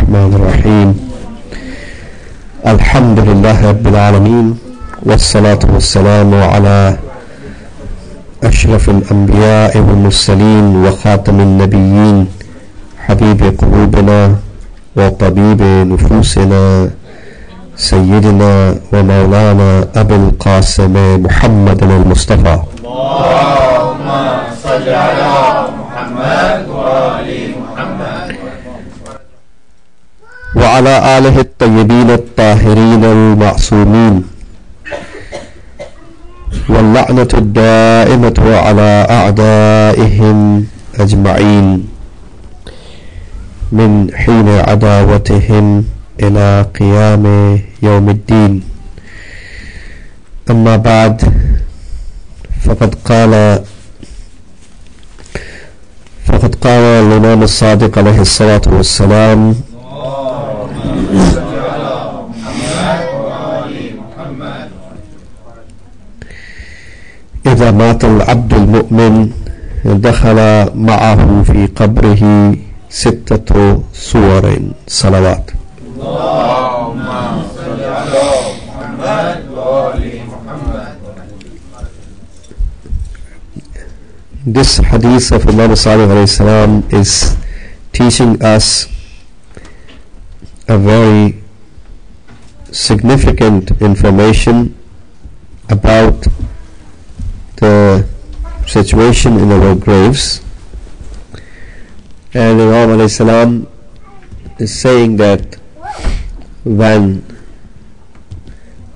الرحمن الرحيم الحمد لله رب العالمين والصلاة والسلام على أشرف الأنبياء والمرسلين وخاتم النبيين حبيب قلوبنا وطبيب نفوسنا سيدنا ومولانا أبي القاسم محمد المصطفى اللهم صل على محمد وآل محمد وعلى آله الطيبين الطاهرين المعصومين واللعنة الدائمة على أعدائهم أجمعين من حين عداوتهم إلى قيام يوم الدين. أما بعد، فقد قال الإمام الصادق عليه الصلاة والسلام: إذا مات العبد المؤمن دخل معه في قبره 6 سور صلوات. اللهم صل على محمد وآل محمد. This hadith of Imam Sadiq alayhi salam is teaching us a very significant information about the situation in our graves. And Imam alayhi salam is saying that when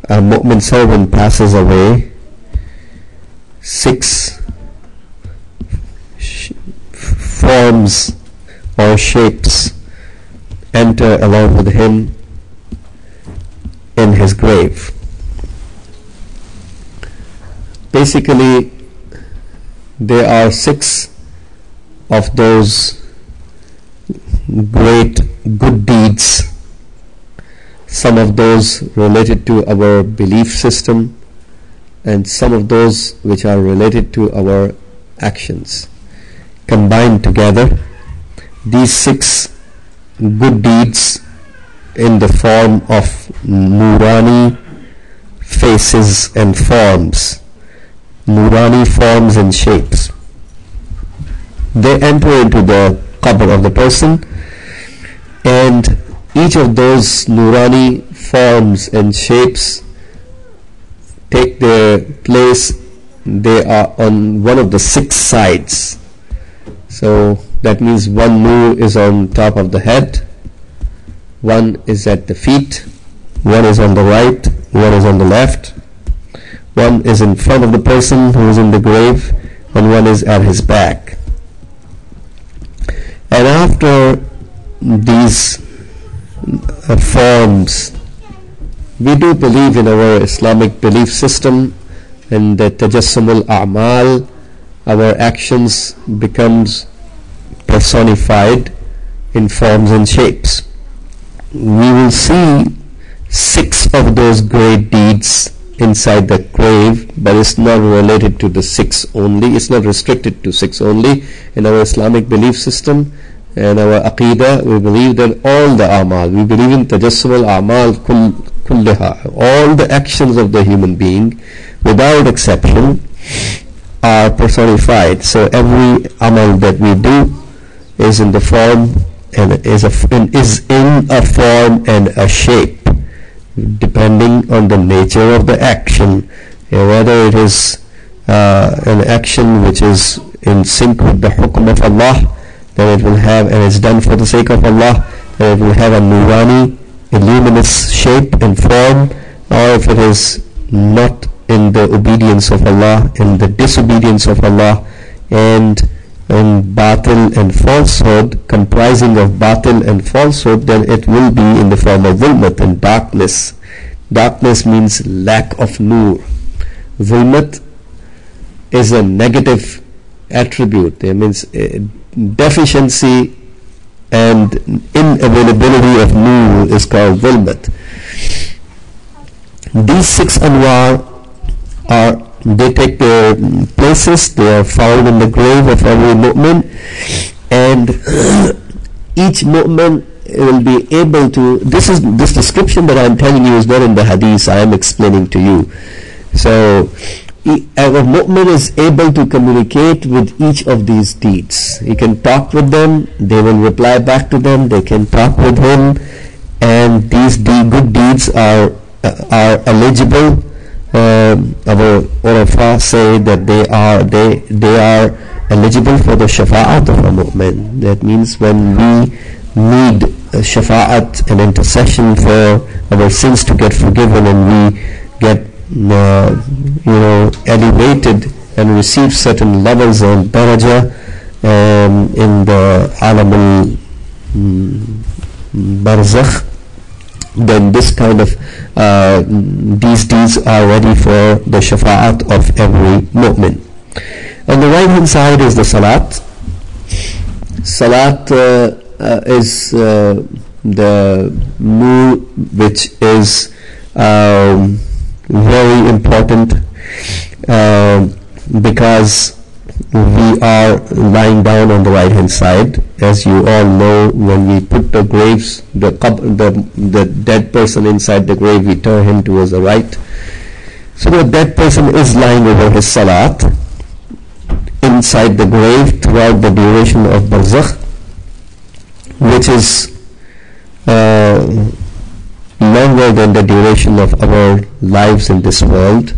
a mu'min servant passes away, 6 forms or shapes enter along with him in his grave. Basically, there are 6 of those great good deeds, some of those related to our belief system and some of those which are related to our actions. Combined together, these 6 good deeds in the form of nurani faces and forms, nurani forms and shapes, they enter into the qabr of the person, and each of those nurani forms and shapes take their place. They are on one of the 6 sides. So that means one nur is on top of the head, one is at the feet, one is on the right, one is on the left, one is in front of the person who is in the grave, and one is at his back. And after these forms, we do believe in our Islamic belief system, and that tajassumul a'mal, our actions becomes personified in forms and shapes. We will see 6 of those great deeds inside the grave, but it's not related to the 6 only. It's not restricted to 6 only. In our Islamic belief system and our aqidah, we believe that all the a'mal, we believe in tajassum al-a'mal kulliha, all the actions of the human being without exception are personified. So every amal that we do is in the form and is in a form and a shape, depending on the nature of the action. Whether it is an action which is in sync with the hukum of Allah, then it will have, and it's done for the sake of Allah, then it will have a nurani, a luminous shape and form. Or if it is not in the obedience of Allah, in the disobedience of Allah, and in batil and falsehood, comprising of batil and falsehood, then it will be in the form of zulmat and darkness. Darkness means lack of nur. Zulmat is a negative attribute. It means deficiency and inavailability of nur is called zulmat. These 6 anwar they take their places. They are found in the grave of every mu'min, and each mu'min will be able to, this description that I am telling you is not in the hadith, I am explaining to you. So our mu'min is able to communicate with each of these deeds. He can talk with them, they will reply back to them, they can talk with him, and these good deeds are eligible. Our Urafa say that they are eligible for the shafa'at of a mu'min. That means when we need shafa'at and intercession for our sins to get forgiven, and we get elevated and receive certain levels of daraja in the alam al-barzakh, then this kind of these deeds are ready for the shafa'at of every mu'min. On the right hand side is the salat. Salat is the nur which is very important because we are lying down on the right hand side. As you all know, when we put the graves, the dead person inside the grave, we turn him towards the right. So the dead person is lying over his salat inside the grave throughout the duration of barzakh, which is longer than the duration of our lives in this world.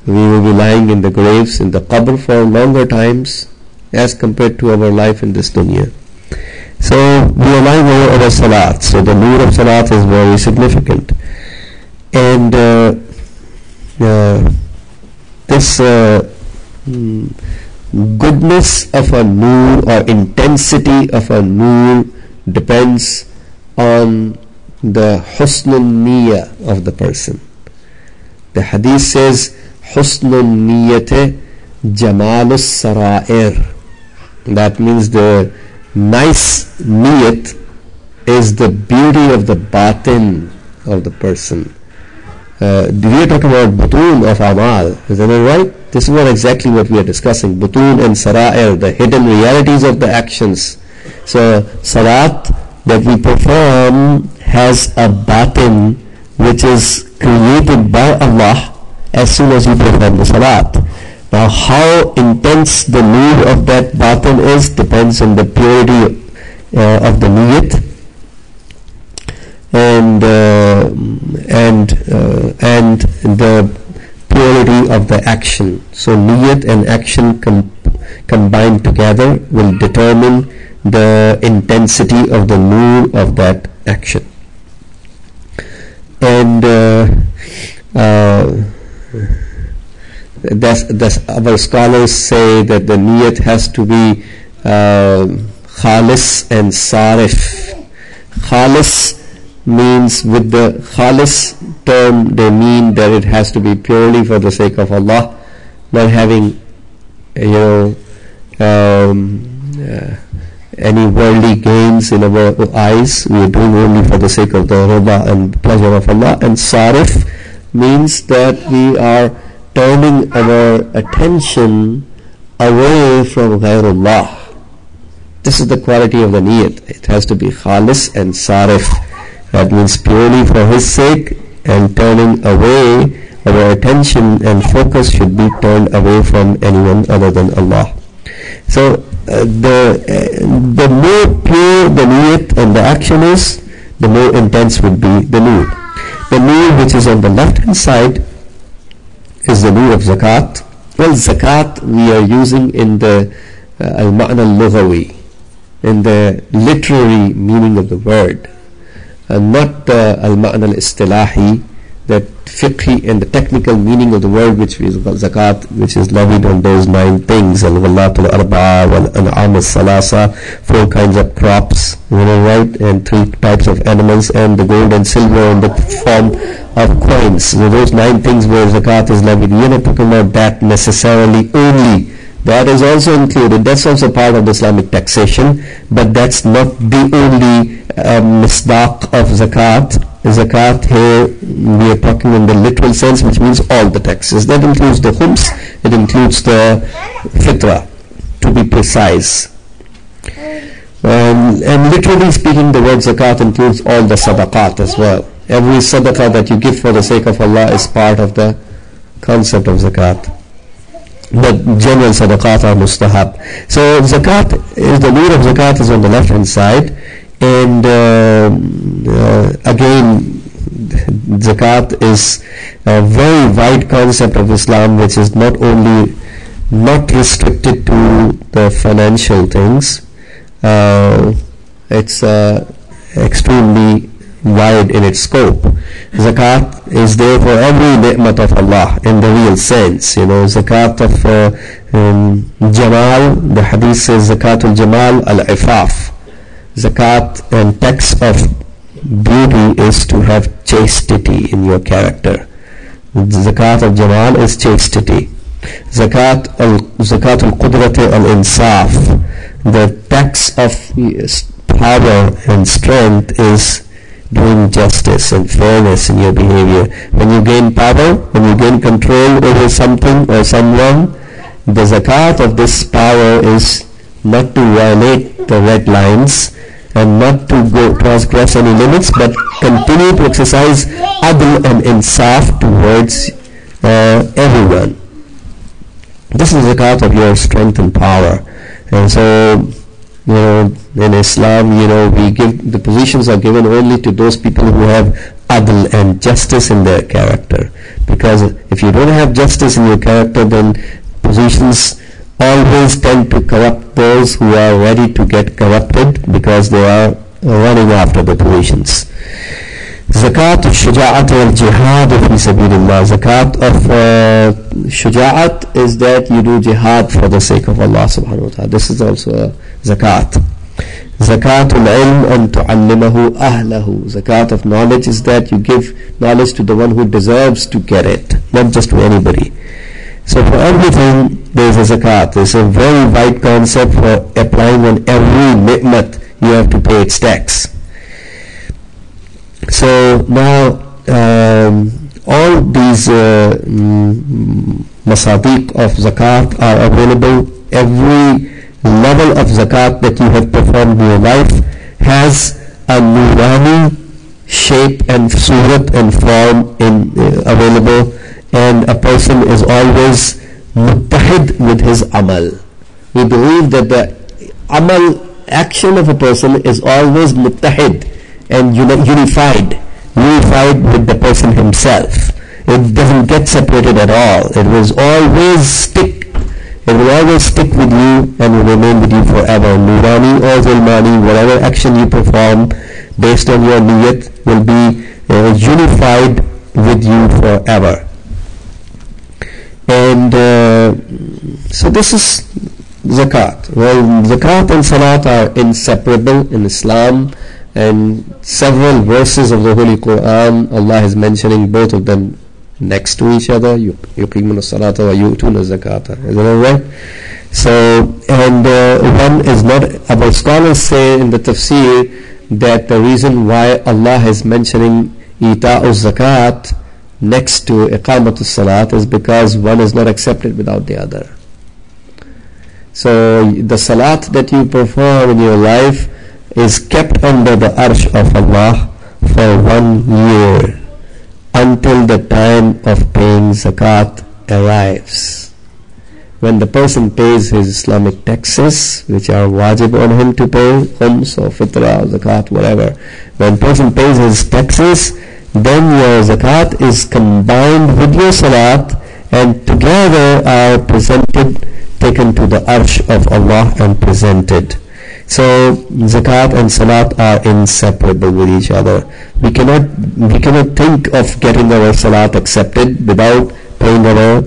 We will be lying in the graves, in the qabr, for longer times as compared to our life in this dunya. So we are lying over our salat. So the nur of salat is very significant. And this goodness of a nur or intensity of a nur depends on the husnul niyyah of the person. The hadith says, husnul niyyate jamalus sara'ir. That means the nice niyyat is the beauty of the batin of the person. We are talking about butun of amal, isn't it right? This is what exactly what we are discussing. Butun and sara'ir, the hidden realities of the actions. So salat that we perform has a batin which is created by Allah as soon as you perform the salat. Now how intense the nur of that batin is depends on the purity of the niyyat and the purity of the action. So niyyat and action combined together will determine the intensity of the nur of that action. And our scholars say that the niyat has to be khalis and sarif. Khalis means, with the khalis term, they mean that it has to be purely for the sake of Allah, not having any worldly gains in our eyes. We are doing only for the sake of the rida and pleasure of Allah. And sarif means that we are turning our attention away from ghairullah. This is the quality of the niyat. It has to be khalis and sarif. That means purely for His sake, and turning away, our attention and focus should be turned away from anyone other than Allah. So the more pure the niyat and the action is, the more intense would be the nur. The nur which is on the left hand side is the nur of zakat. Well, zakat we are using in the al-ma'na al-lughawi, in the literary meaning of the word, and not the al-ma'na al-istilahi, that fiqhi and the technical meaning of the word, which is zakat, which is levied on those 9 things, al-ghallat al-arba'a wal-an'am al-salasa, 4 kinds of crops, right, and 3 types of animals, and the gold and silver in the form of coins. So those 9 things where zakat is levied. We are not talking about that necessarily only. That is also included. That's also part of the Islamic taxation, but that's not the only misdaq of zakat. Zakat here we are talking in the literal sense, which means all the taxes. That includes the khums, it includes the fitra, to be precise. And literally speaking, the word zakat includes all the sadaqat as well. Every sadaqah that you give for the sake of Allah is part of the concept of zakat. But general sadaqat are mustahab. So zakat is, the need of zakat is on the left hand side, and again, zakat is a very wide concept of Islam, which is not only not restricted to the financial things. It's extremely wide in its scope. Zakat is there for every ni'mat of Allah in the real sense. Zakat of Jamal, the hadith says Zakatul Jamal al-Ifaf. Zakat and tax of beauty is to have chastity in your character. Zakat of Jamal is chastity. Zakat al-Qudrat al-Insaf, the tax of power and strength is doing justice and fairness in your behavior. When you gain power, when you gain control over something or someone, the zakat of this power is not to violate the red lines and not to go transgress any limits, but continue to exercise adl and insaf towards everyone. This is zakat of your strength and power. And so, in Islam, we give, the positions are given only to those people who have adl and justice in their character. Because if you don't have justice in your character, then positions always tend to corrupt those who are ready to get corrupted, because they are running after the positions. Zakat al-shuja'at wal-jihad fi sabilillah. Zakat of shuja'at is that you do jihad for the sake of Allah subhanahu wa ta'ala. This is also a zakat. Zakat al-ilm an tu'allimahu ahlahu. Zakat of knowledge is that you give knowledge to the one who deserves to get it, not just to anybody. So for everything there is a zakat. It's a very wide concept for applying on every ni'mat. You have to pay its tax. So now all these masadiq of zakat are available. Every level of zakat that you have performed in your life has a nurani shape and surat and form available, and a person is always muttahid with his amal. We believe that the amal action of a person is always muttahid and unified with the person himself. It doesn't get separated at all. It will always stick with you and will remain with you forever. Nurani or Zulmani, whatever action you perform based on your niyat will be unified with you forever. And so this is zakat. Well, zakat and salat are inseparable in Islam, and several verses of the Holy Quran, Allah is mentioning both of them next to each other. Yuqimuna salata wa yu'tuna zakata. Is that right? So, and one is not, our scholars say in the tafsir that the reason why Allah is mentioning ita'u zakat next to iqamatu salat is because one is not accepted without the other. So the salat that you perform in your life is kept under the arsh of Allah for 1 year until the time of paying zakat arrives. When the person pays his Islamic taxes, which are wajib on him to pay, khums or fitra or zakat, whatever, when person pays his taxes, then your zakat is combined with your salat and together are taken to the arsh of Allah and presented. So zakat and salat are inseparable with each other. We cannot think of getting our salat accepted without paying our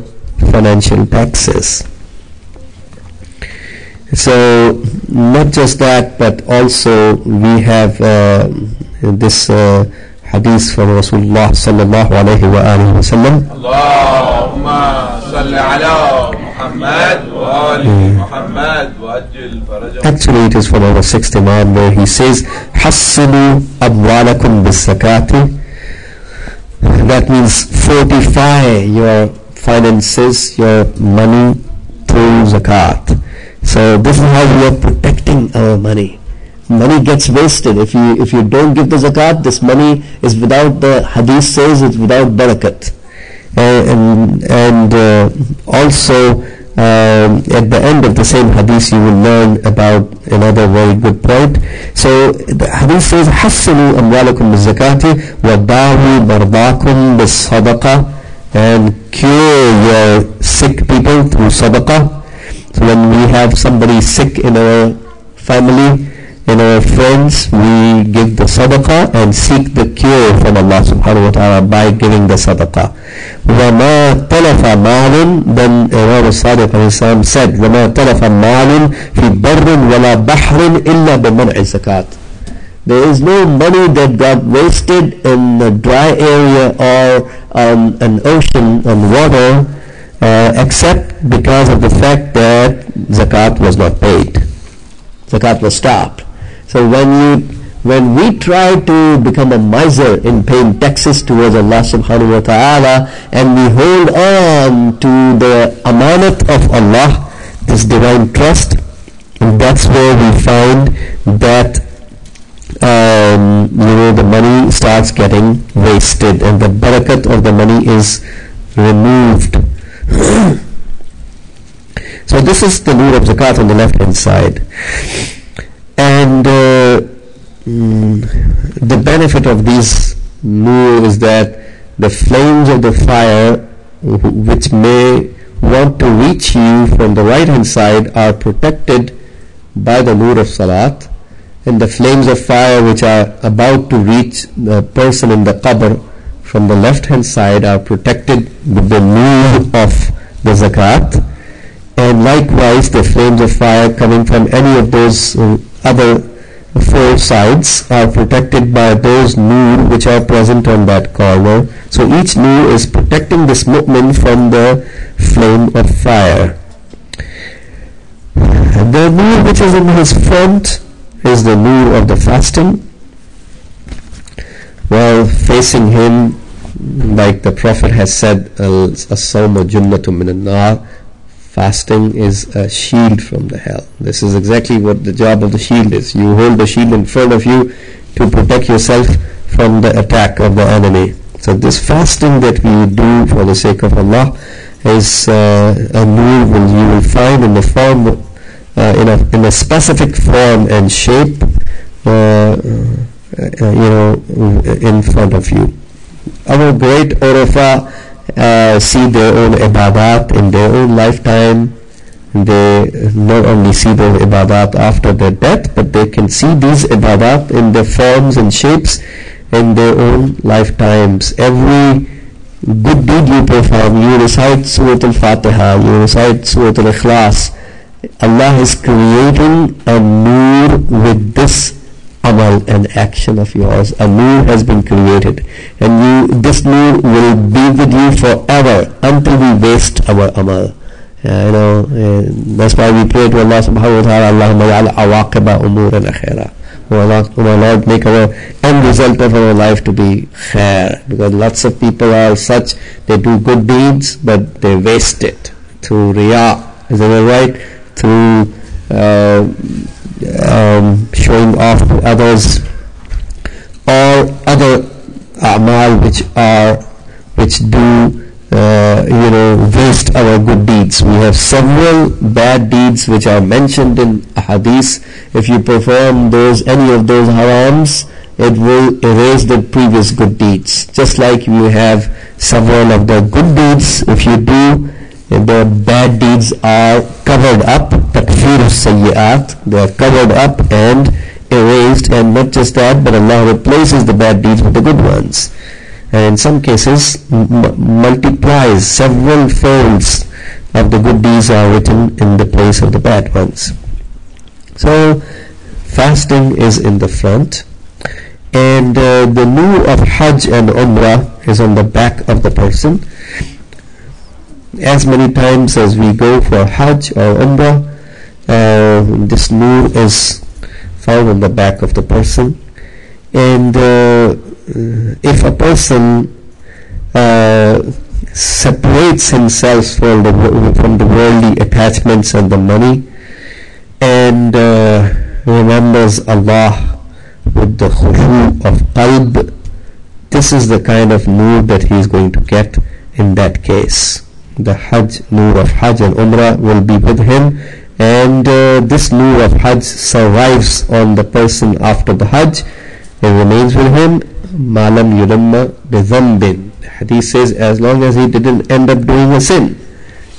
financial taxes. So not just that, but also we have this hadith from Rasulullah sallallahu alayhi wa alihi wa sallam. Allahumma salli ala Muhammad wa ali Muhammad wa ajil farajah. Actually it is from our sixth Imam, where he says hassinu abwalakum bis zakati. That means fortify your finances, your money through zakat. So this is how we are protecting our money. money gets wasted. If you don't give the zakat, this money is without, the hadith says it's without barakat. And also at the end of the same hadith you will learn about another very good point. So the hadith says حَسِّنُوا أَمْوَالَكُمْ بِالزَّكَاةِ وَدَاوُوا مَرْضَاكُمْ بِالصَّدَقَةِ, and cure your sick people through sadaqah. So when we have somebody sick in our family, in our friends, we give the sadaqah and seek the cure from Allah subhanahu wa ta'ala by giving the sadaqah. وَمَا تَلَفَ مَالٌ, then Imam al-Sadiq al-Islam said, وَمَا تَلَفَ مَالٌ فِي بَرٍّ وَلَا بَحْرٍ إِلَّا بِمَنْعِ الزَّكَاةِ. There is no money that got wasted in a dry area or on an ocean, on water, except because of the fact that zakat was not paid. Zakat was stopped. So when we try to become a miser in paying taxes towards Allah subhanahu wa ta'ala, and we hold on to the amanat of Allah, this divine trust, and that's where we find that the money starts getting wasted and the barakat of the money is removed. So this is the nur of zakat on the left hand side. And the benefit of these nur is that the flames of the fire which may want to reach you from the right hand side are protected by the nur of salat, and the flames of fire which are about to reach the person in the qabr from the left hand side are protected with the nur of the zakat. And likewise the flames of fire coming from any of those other four sides are protected by those nur which are present on that corner. So each nur is protecting this mu'min from the flame of fire. The nur which is in his front is the nur of the fasting. Well, facing him, like the Prophet has said, as-sawmu junnatun min an-nar, fasting is a shield from the hell. This is exactly what the job of the shield is. You hold the shield in front of you to protect yourself from the attack of the enemy. So this fasting that we do for the sake of Allah is a nur you will find in the form in a specific form and shape in front of you. Our great Urafa see their own ibadat in their own lifetime. They not only see their ibadat after their death, but they can see these ibadat in their forms and shapes in their own lifetimes. Every good deed you perform, you recite Surah Al-Fatiha, you recite Surah Al-Ikhlas, Allah is creating a nur with this amal and action of yours. A nur has been created, and this nur will be with you forever until we waste our amal. That's why we pray to Allah subhanahu wa ta'ala, Allahumma ya'al awaqiba umurana khaira. Oh Lord, make our end result of our life to be khair, because lots of people are such, they do good deeds but they waste it through riyah, is that right? Through showing off to others, or other a'mal which do waste our good deeds. We have several bad deeds which are mentioned in hadith. If you perform any of those harams, it will erase the previous good deeds. Just like you have several of the good deeds, if you do, the bad deeds are covered up, takfir as-sayyi'at, they are covered up and erased. And not just that, but Allah replaces the bad deeds with the good ones, and in some cases multiplies several folds of the good deeds are written in the place of the bad ones. So fasting is in the front, and the nur of Hajj and Umrah is on the back of the person. As many times as we go for Hajj or Umrah, this nur is found on the back of the person. And if a person separates himself from the worldly attachments and the money, and remembers Allah with the khushu of qalb, this is the kind of nur that he is going to get in that case. The Hajj, nur of Hajj and Umrah will be with him, and this nur of Hajj survives on the person after the Hajj. It remains with him. Malam yulamma bidhanbin. The hadith says, as long as he didn't end up doing a sin.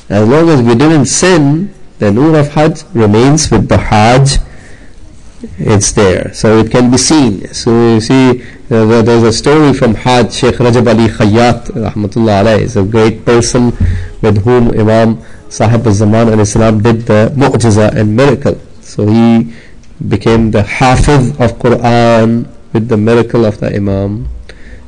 As long as we didn't sin, the nur of Hajj remains with the Hajj. It's there, so it can be seen. So you see, there's a story from Hajj. Sheikh Rajab Ali Khayyat rahmatullah alayhi is a great person with whom Imam Sahib al-Zaman al-Islam did the mu'jiza and miracle. So he became the Hafiz of Quran with the miracle of the Imam.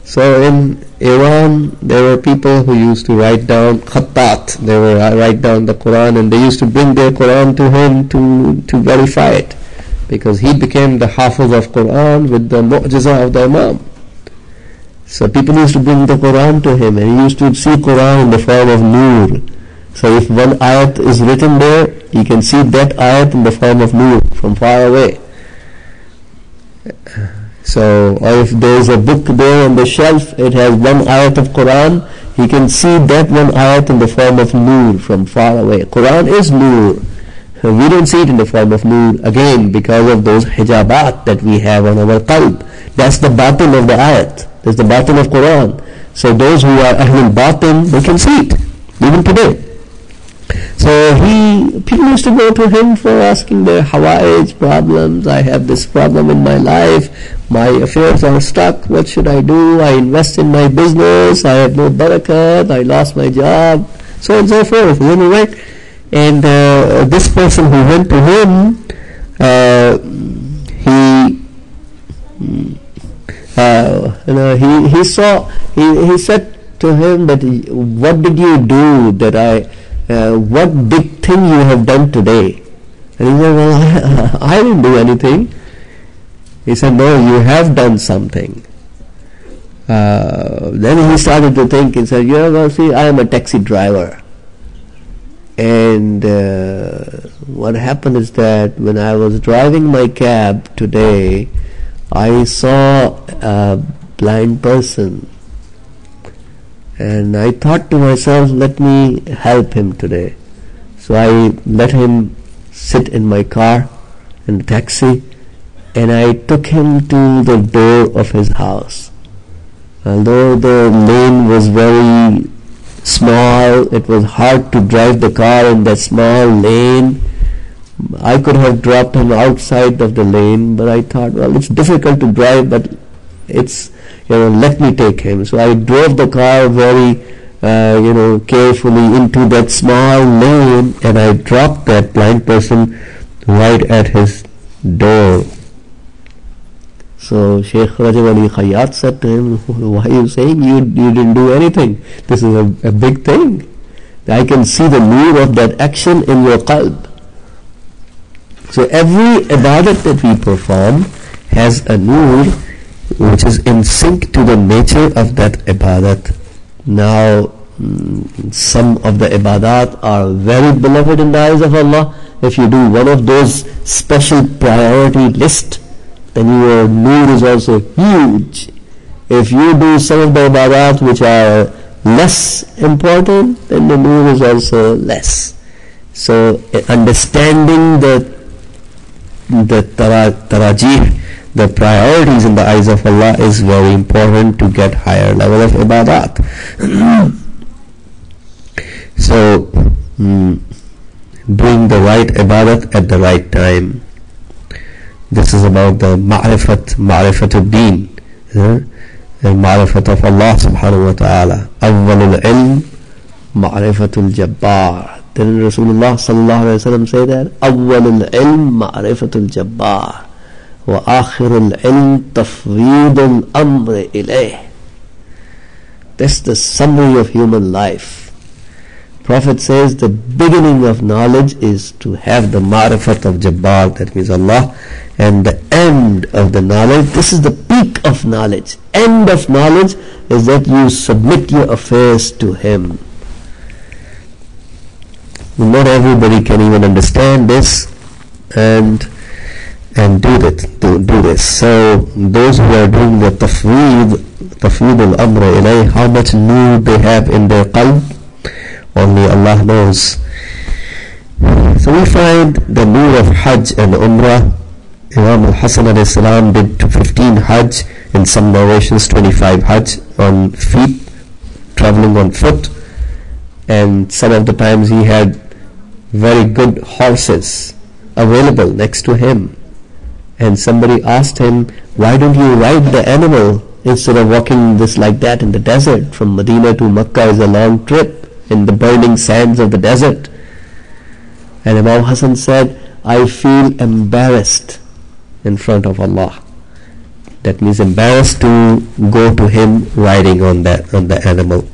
So in Iran there were people who used to write down khattat, they would write down the Quran, and they used to bring their Quran to him to verify it, because he became the Hafiz of Quran with the mu'jiza of the Imam. So people used to bring the Quran to him, and he used to see Quran in the form of nur. So if one ayat is written there, he can see that ayat in the form of nur from far away. So, or if there is a book there on the shelf, it has one ayat of Quran, he can see that one ayat in the form of nur from far away. Quran is nur. We don't see it in the form of nur, again, because of those hijabat that we have on our qalb. That's the batin of the ayat. That's the batin of Quran. So those who are ahlul batin, they can see it, even today. So people used to go to him for asking their hawaij problems. I have this problem in my life. My affairs are stuck. What should I do? I invest in my business. I have no barakat. I lost my job. So on and so forth. You know, right? And this person who went to him, he said to him that, what did you do that what big thing you have done today? And he said, well, I didn't do anything. He said, no, you have done something. Then he started to think and said, see, I am a taxi driver. And what happened is that when I was driving my cab today, I saw a blind person. And I thought to myself, let me help him today. So I let him sit in my car, in the taxi, and I took him to the door of his house. Although the lane was very small, it was hard to drive the car in that small lane. I could have dropped him outside of the lane, but I thought, well, it's difficult to drive, but let me take him. So I drove the car very, carefully into that small lane, and I dropped that blind person right at his door. So Sheikh Rajab Ali Khayyat said to him, why are you saying you didn't do anything? This is a big thing. I can see the nur of that action in your qalb. So every ibadat that we perform has a nur which is in sync to the nature of that ibadat. Now, some of the ibadat are very beloved in the eyes of Allah. If you do one of those special priority list, then your nur is also huge. If you do some of the ibadat which are less important, then the nur is also less. So understanding the tarajih, the priorities in the eyes of Allah, is very important to get higher level of ibadat. So doing the right ibadat at the right time. This is about the ma'rifatul deen, the ma'rifat of Allah subhanahu wa ta'ala. Awwalul ilm ma'rifatul jabbar. Didn't Rasulullah sallallahu alayhi wa sallam say that? Awwalul ilm ma'rifatul jabbar wa akhirul ilm tafweedul amri ilayh. That's the summary of human life. Prophet says the beginning of knowledge is to have the ma'rifat of Jabbar, that means Allah, and the end of the knowledge, this is the peak of knowledge. End of knowledge is that you submit your affairs to Him. Not everybody can even understand this, and and do this. So those who are doing the tafweed al-amr ilay, how much nur they have in their qalb, only Allah knows. So we find the nur of Hajj and Umrah. Imam al-Hasan alayhi salam did 15 Hajj, in some narrations 25 Hajj on feet, traveling on foot, and some of the times he had very good horses available next to him, and somebody asked him, why don't you ride the animal instead of walking this like that in the desert? From Medina to Makkah is a long trip in the burning sands of the desert. And Imam Hassan said, I feel embarrassed in front of Allah. That means embarrassed to go to him riding on the animal.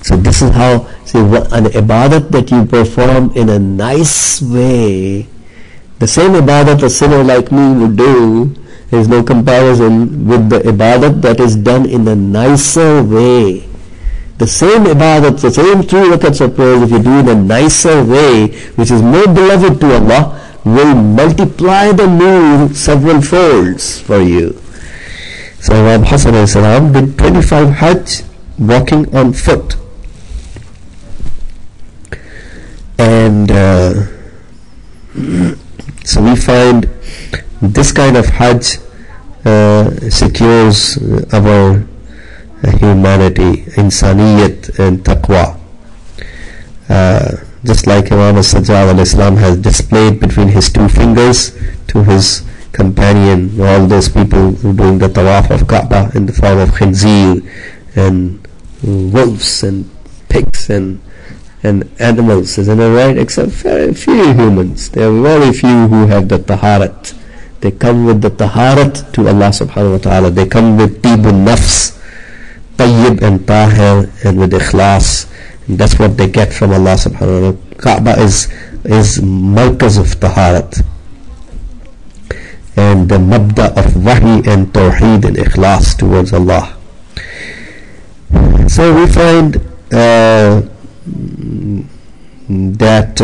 So this is how, see, an ibadat that you perform in a nice way, the same ibadat a sinner like me would do, there is no comparison with the ibadat that is done in a nicer way. The same ibadat, the same 3 rakats of prayers, if you do in a nicer way, which is more beloved to Allah, will multiply the nur several folds for you. So Imam Hassan alayhi salam did 25 Hajj walking on foot. And so we find this kind of Hajj secures our humanity, insaniyat and taqwa. Just like Imam al-Sajjad al-Islam has displayed between his 2 fingers to his companion, all those people who are doing the tawaf of Kaaba in the form of khinzir and wolves and pigs and animals, isn't it right? Except very few humans. There are very few who have the taharat. They come with the taharat to Allah subhanahu wa ta'ala. They come with tibun nafs, tayyib and tahir, and with ikhlas. And that's what they get from Allah subhanahu wa ta'ala. Kaaba is markaz of taharat, and the mabda of wahi and tawheed and ikhlas towards Allah. So we find that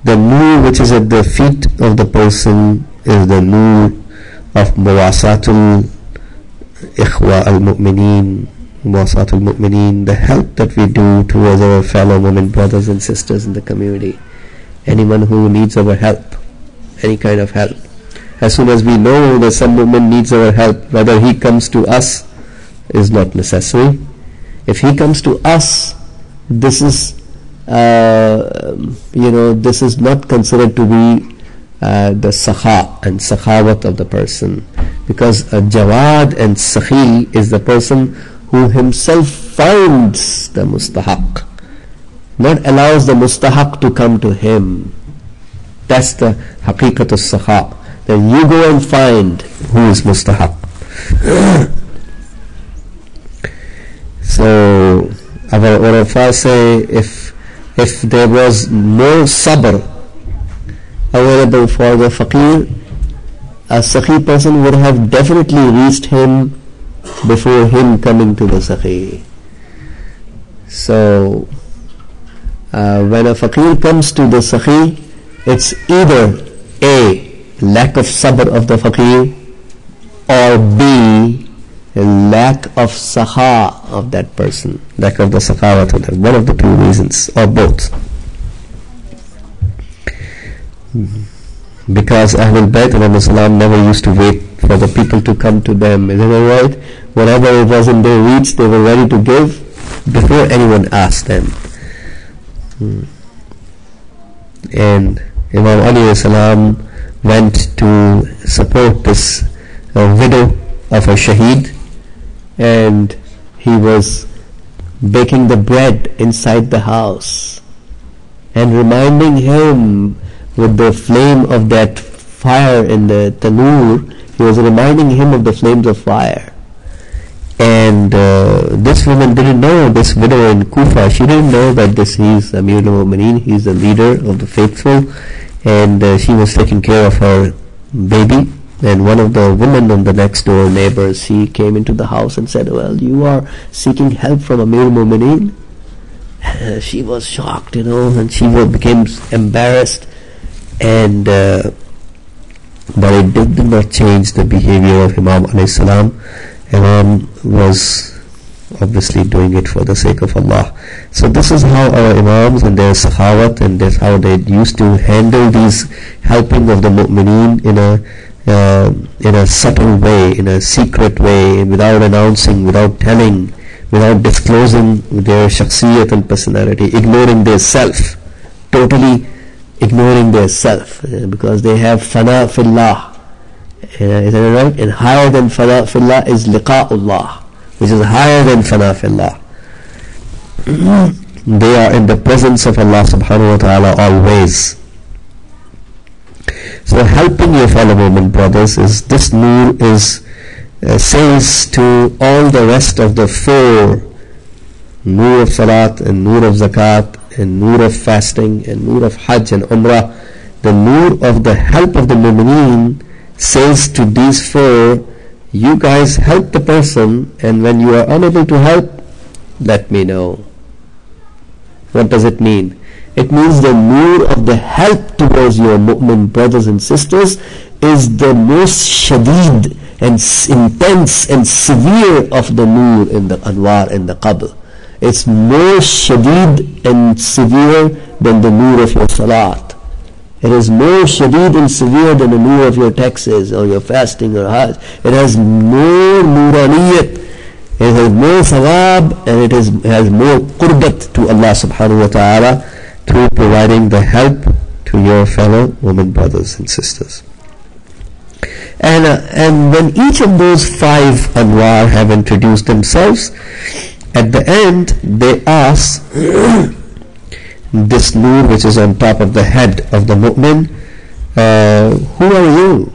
the nur which is at the feet of the person is the nur of muwasatul ikhwa al-mu'mineen, muwasatul mu'mineen, the help that we do towards our fellow women, brothers and sisters in the community. Anyone who needs our help, any kind of help. As soon as we know that some woman needs our help, whether he comes to us is not necessary. If he comes to us, this is this is not considered to be the sakha and sakhawat of the person, because a jawad and sakhi is the person who himself finds the mustahaq, not allows the mustahaq to come to him. That's the haqiqatul sakha. Then you go and find who is mustahaq. So our ulama say, if there was no sabr available for the faqir, a sakhi person would have definitely reached him before him coming to the sakhi. So when a faqir comes to the sakhi, it's either A, lack of sabr of the faqir, or B, a lack of sakha of that person, lack of the sakhawat of that, one of the 2 reasons, or both. Because Ahlul Bayt ﷺ never used to wait for the people to come to them, isn't it right? Whatever it was in their reach, they were ready to give before anyone asked them. And Imam Ali ﷺ went to support this widow of a shaheed, and he was baking the bread inside the house and reminding him with the flame of that fire in the tanur. He was reminding him of the flames of fire. And this woman didn't know, this widow in Kufa, she didn't know that he's Amir al-Mu'mineen, he's the leader of the faithful, and she was taking care of her baby. And one of the women on the next door neighbors, she came into the house and said, well, you are seeking help from Amir al-Mu'mineen? She was shocked, and she became embarrassed, and but it did not change the behavior of Imam alayhi salam. Imam was obviously doing it for the sake of Allah. So this is how our Imams and their Sahabat, and that's how they used to handle these helping of the mu'mineen in a subtle way, in a secret way, without announcing, without telling, without disclosing their shakhsiyat and personality, ignoring their self, totally ignoring their self, because they have fana fillah. Is that right? And higher than fana fillah is liqa'ullah, which is higher than fana fillah. They are in the presence of Allah subhanahu wa ta'ala always. So helping your fellow mu'min brothers is, this nur is says to all the rest of the four, nur of salat and nur of zakat and nur of fasting and nur of hajj and umrah, the nur of the help of the mu'mineen says to these four, you guys help the person, and when you are unable to help, let me know. What does it mean? It means the nur of the help towards your mu'min brothers and sisters is the most shadid and intense and severe of the nur in the anwar and the qabr. It's more shadid and severe than the nur of your salat. It is more shadid and severe than the nur of your taxes or your fasting or hajj. It has more nuraniyat, it has more thawab, and it has more qurbat to Allah subhanahu wa ta'ala through providing the help to your fellow women brothers and sisters. And when each of those five anwar have introduced themselves, at the end they ask this nur which is on top of the head of the mu'min, who are you?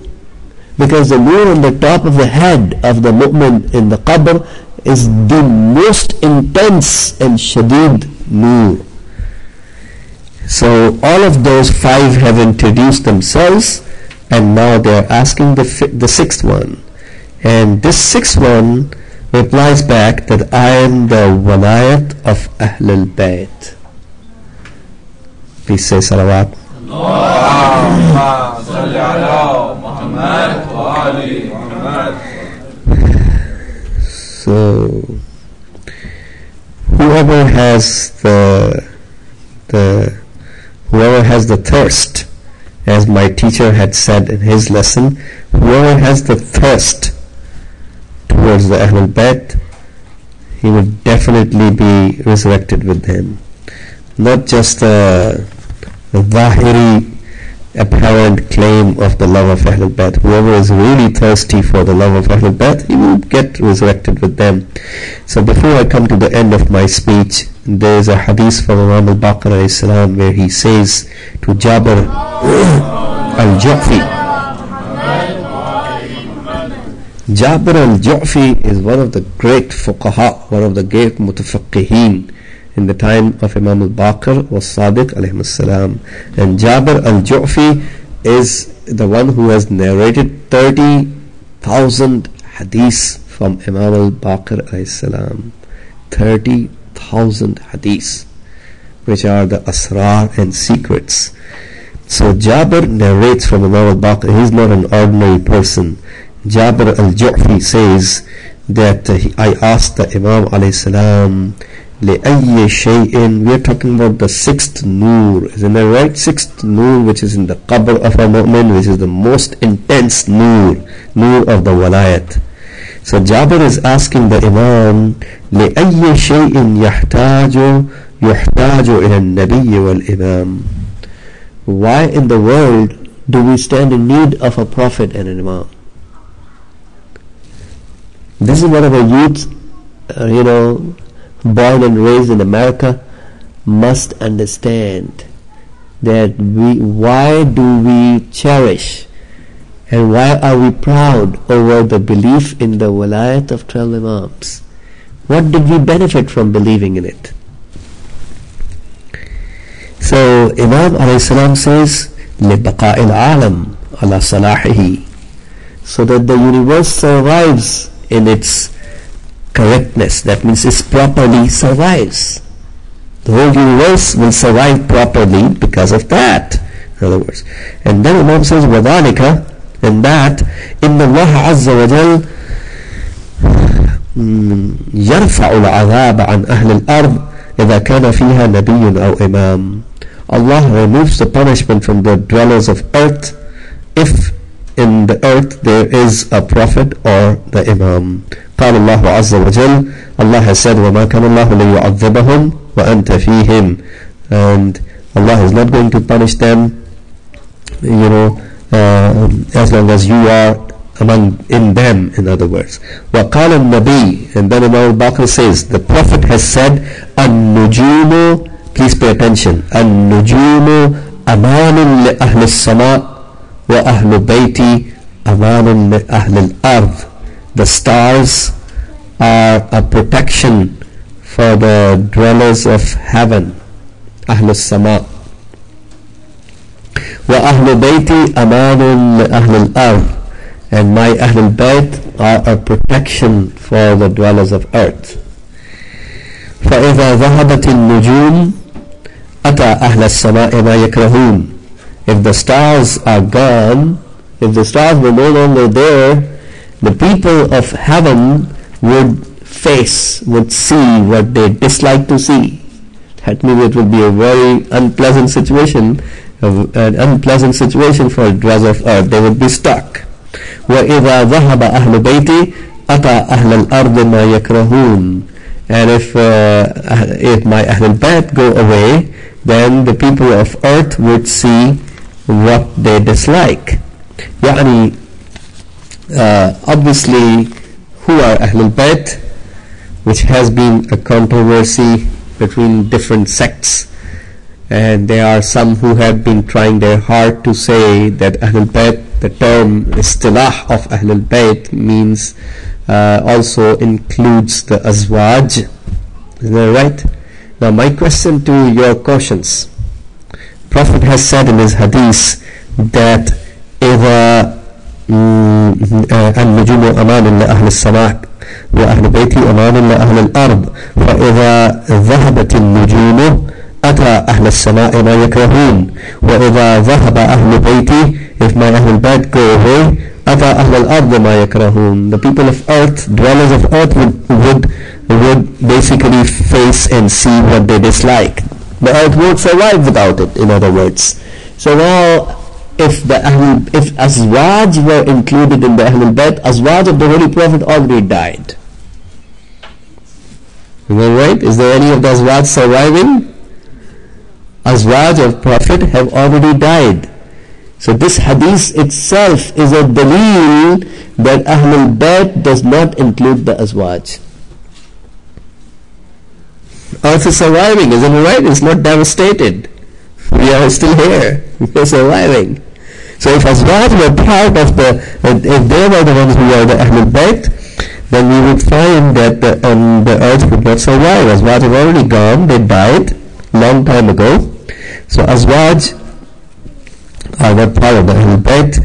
Because the nur on the top of the head of the mu'min in the qabr is the most intense and shadid nur. So all of those five have introduced themselves, and now they are asking the sixth one. And this sixth one replies back that I am the walayat of Ahlul Bayt. Please say salawat. Allahumma salli ala Muhammad wa ali Muhammad. So whoever has the thirst, as my teacher had said in his lesson, whoever has the thirst towards the Ahlul Bayt, he will definitely be resurrected with them. Not just the zahiri apparent claim of the love of Ahlul Bayt. Whoever is really thirsty for the love of Ahlul Bayt, he will get resurrected with them. So before I come to the end of my speech, there is a hadith from Imam al-Baqir alayhi salam where he says to Jabir al-Ju'fi. Jabir al-Ju'fi is one of the great fuqaha, one of the great mutafaqqiheen in the time of Imam al-Baqir was Sadiq alayhi salam. And Jabir al-Ju'fi is the one who has narrated 30,000 hadiths from Imam al-Baqir alayhi salam. 30,000 hadiths, which are the asrar and secrets. So Jabir narrates from Imam al-Baqir. He is not an ordinary person. Jabir al-Ju'fi says that I asked the Imam alayhi salam, لأي شيء, we are talking about the sixth nur, isn't that right? Sixth nur, which is in the qabr of a mu'min, which is the most intense nur of the walayat. So Jabir is asking the Imam, لأي شيء يحتاج إلى النبي والإمام. Why in the world do we stand in need of a prophet and an imam? This is what our youth, born and raised in America, must understand, that why do we cherish and why are we proud over the belief in the walayat of 12 imams? What did we benefit from believing in it? So Imam alayhi salam says, لِبَقَاءِ الْعَالَمِ عَلَى صَلَاحِهِ, so that the universe survives in its correctness. That means it properly survives. The whole universe will survive properly because of that, in other words. And then Imam says, وَذَلِكَ in that إن الله عز وجل يرفع العذاب عن أهل الأرض إذا كان فيها نبي أو إمام. Allah removes the punishment from the dwellers of earth if in the earth there is a prophet or the imam. قال الله عز وجل, Allah has said, وَمَا كَانَ اللَّهُ لِيُعَذِّبَهُمْ وَأَنْتَ فِيهِمْ, and Allah is not going to punish them, as long as you are in them, in other words. وَقَالَ النَّبِي, and then Imam al-Baqir says, the Prophet has said, النُّجُومُ, please pay attention, النُّجُومُ أَمَانٌ لِأَهْلِ السَّمَاءِ وَأَهْلُ بَيْتِ أَمَانٌ لِأَهْلِ الْأَرْضِ. The stars are a protection for the dwellers of heaven, أهل السماء. وَأَهْلُ بَيْتِ أَمَانٌ لِأَهْلِ الْأَرْضِ, and my Ahlul Bayt are a protection for the dwellers of earth. فَإِذَا ذَهَبَتِ النُّجُومُ أَتَى أَهْلَ السَّمَاءِ مَا يَكْرَهُونَ. If the stars are gone, if the stars were no longer there, the people of heaven would see what they dislike to see. That means it would be a very unpleasant situation, an unpleasant situation for the dwellers of earth. They would be stuck. وَإِذَا ذَهَبَ أَهْلُ بَيْتِ أَتَى أَهْلَ الْأَرْضِ مَا يَكْرَهُونَ. And if my Ahlul Bayt go away, then the people of earth would see what they dislike. يعني obviously, who are Ahlul Bayt, which has been a controversy between different sects, and there are some who have been trying their hard to say that Ahlul Bayt, the term istilah of Ahlul Bayt means also includes the azwaj. Is that right? Now my question to your questions, Prophet has said in his hadith that إذا النجوم أمان لأهل السماء وأهل بيتي أمان لأهل الأرض فإذا ذهبت النجوم أتى أهل السماء ما يكرهون وإذا ذهب أهل بيتي, if my Ahlul Bayt go away, أتى أهل الأرض ما يكرهون. The people of earth, dwellers of earth would basically face and see what they dislike. The earth won't survive without it, in other words. So now, if Azwaj were included in the Ahlul Bayt, Azwaj of the Holy Prophet already died. Is that right? Is there any of the Azwaj surviving? Azwaj of Prophet have already died. So this hadith itself is a dalil that Ahlul Bayt does not include the Azwaj. Earth is surviving, isn't it right? It's not devastated. We are still here. We are surviving. So if Azwaj were part of if they were the ones who were the Ahlul Bayt, then we would find that the earth would not survive. Azwaj have already gone. They died long time ago. So Azwaj are not part of the Ahlul Bayt.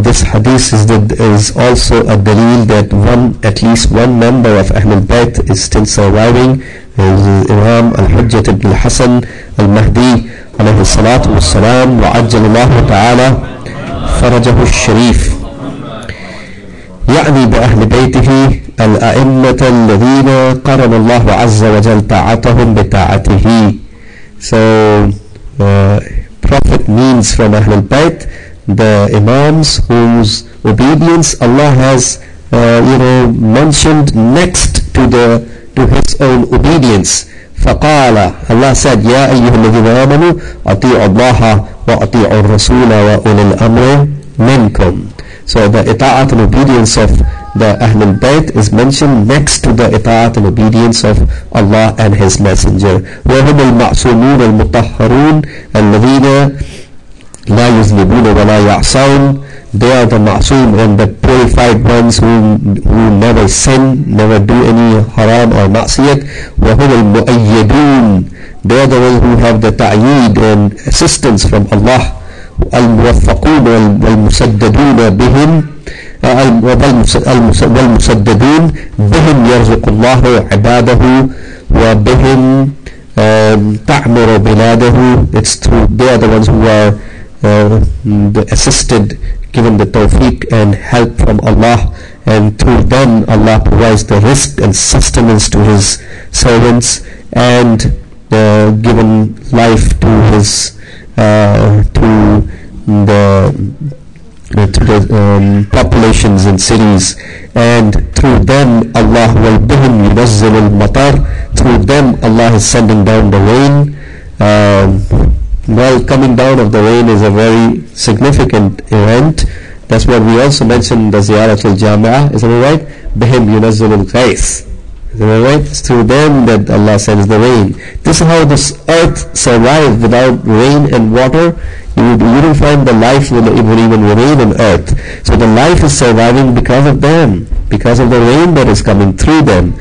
This hadith is also a dalil that at least one member of Ahlul Bayt is still surviving. Imam al-Hujjat ibn al-Hasan al-Mahdi alayhi salatu wassalam wa ajjal Allah ta'ala farajahu al-sharif. يعني بأهل بيته الأئمة الذين قرن الله عز وجل طاعتهم بطاعته. So Prophet means from Ahlul Bayt the Imams whose obedience Allah has mentioned next to his own obedience. فقال, Allah said, يا أيها الذين آمنوا أطيعوا الله وأطيعوا الرسول وأولي الأمر منكم. So the ita'at and obedience of the Ahlul Bayt is mentioned next to the ita'at and obedience of Allah and His Messenger. وهم المعصومون المطهرون الذين لا يذنبون ولا يعصون. They are the ma'soom and the purified ones who never sin, never do any haram or ma'siyat. وهم المؤيدون. They are the ones who have the ta'yeed and assistance from Allah. الموفقون والمسددون بهم والمسددون بهم يرزق الله عباده وبهم تعمر بلاده. It's through they are the ones who are assisted given the tawfiq and help from Allah, and through them Allah provides the rizq and sustenance to His servants, and given life to His to the populations in cities, and through them Allah will bihim yunazzil al-matar, through them Allah is sending down the rain. Well, coming down of the rain is a very significant event. That's what we also mentioned in the Ziyarat al-Jami'ah, isn't it right? Bihim yunazzil al-ghayth. Isn't it right? It's through them that Allah sends the rain. This is how this earth survived. Without rain and water, you wouldn't find the life would even remain on earth. So the life is surviving because of them, because of the rain that is coming through them.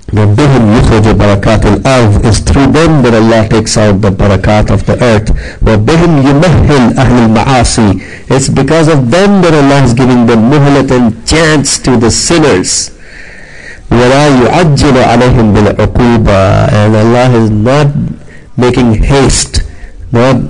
وَبِهِمْ يُخْرَجُ بَرَكَاتِ الْأَرْضِ is through them that Allah takes out the barakat of the earth. وَبِهِمْ يُمَهِّلْ أَهْلِ الْمَعَاصِي, it's because of them that Allah is giving the muhlat and chance to the sinners. وَلَا يُعَجِّلُ عَلَيْهِمْ بِالْعُقُوبَةِ, and Allah is not making haste, not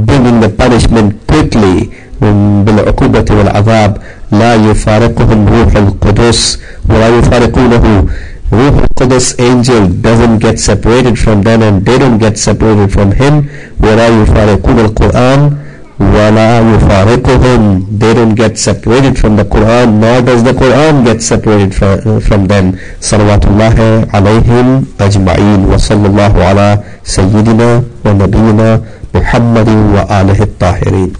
bringing the punishment quickly. بالعقوبة والعذاب لا يفارقهم روح القدس ولا يفارقونه. Ruh al-Qudus angel doesn't get separated from them, and they don't get separated from him. ولا يفارقون القرآن ولا يفارقهم, they don't get separated from the Quran, nor does the Quran get separated from them. Salawatullahi alayhim ajma'in. Wa sallallahu ala sayyidina wa nabiyina Muhammadin wa alihi at-tahirin.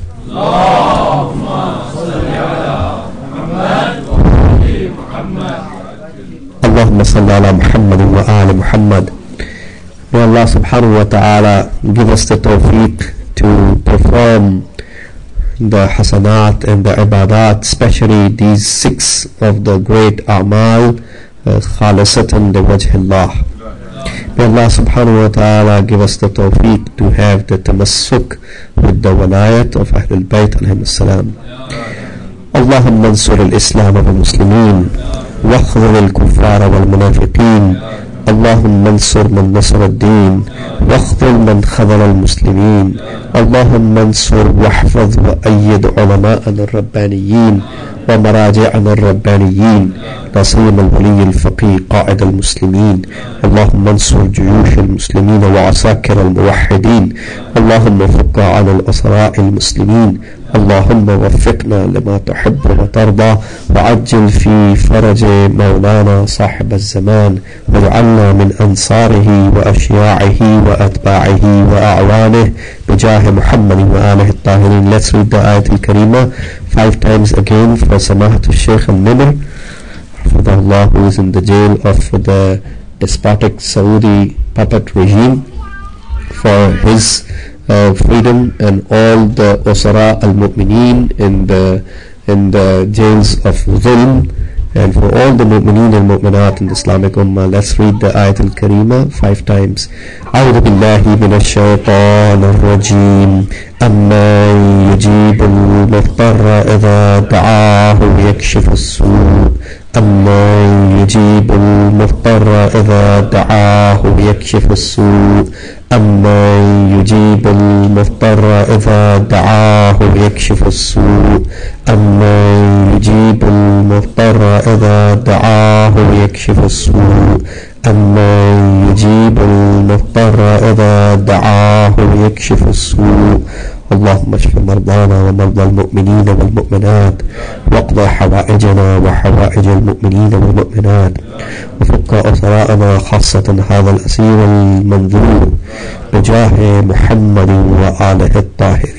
Allahumma salli ala Muhammad wa ali Muhammad. May Allah subhanahu wa ta'ala give us the tawfiq to perform the hasanat and the ibadat, especially these 6 of the great a'mal, khalisatan li wajhillah. May Allah subhanahu wa ta'ala give us the tawfiq to have the tamassuk with the walayat of Ahlul Bayt alayhim as-salam. Allahumma ansur al-Islam wal-Muslimin واخذل الكفار والمنافقين. اللهم انصر من نصر الدين واخذل من خذل المسلمين. اللهم انصر واحفظ وأيد علماءنا الربانيين ومراجعنا الربانيين، لا سيما الولي الفقيه قائد المسلمين. اللهم انصر جيوش المسلمين وعساكر الموحدين. اللهم فك عن الأسراء المسلمين. اللهم وفقنا لما تحب وترضى، وعجل في فرج مولانا صاحب الزمان، واجعلنا من أنصاره وأشياعه وأتباعه وأعوانه بجاه محمد وآله الطاهرين. Let's read the ayat al-Karima 5 times again for Samahat al-Shaykh al-Nimr, for Allah, who is in the jail of the despotic Saudi puppet regime, for his freedom, and all the Usara al-Mu'mineen in the jails of Zulm, and for all the Mu'mineen and Mu'minat in the Islamic Ummah. Let's read the ayat al-Karima 5 times. أعوذ بالله من الشيطان الرجيم. أمن يجيب المضطر إذا دعاه ويكشف السوء. أمن يجيب المضطر إذا دعاه ويكشف السوء. أمن يجيب المضطر إذا دعاه ويكشف السوء. أمن يجيب المضطر إذا دعاه ويكشف السوء. أمن يجيب المضطر إذا دعاه ويكشف السوء. اللهم اشف مرضانا ومرضى المؤمنين والمؤمنات، واقض حوائجنا وحوائج المؤمنين والمؤمنات، وفك أسراءنا خاصة هذا الأسير المنذور بجاه محمد وآله الطاهرين.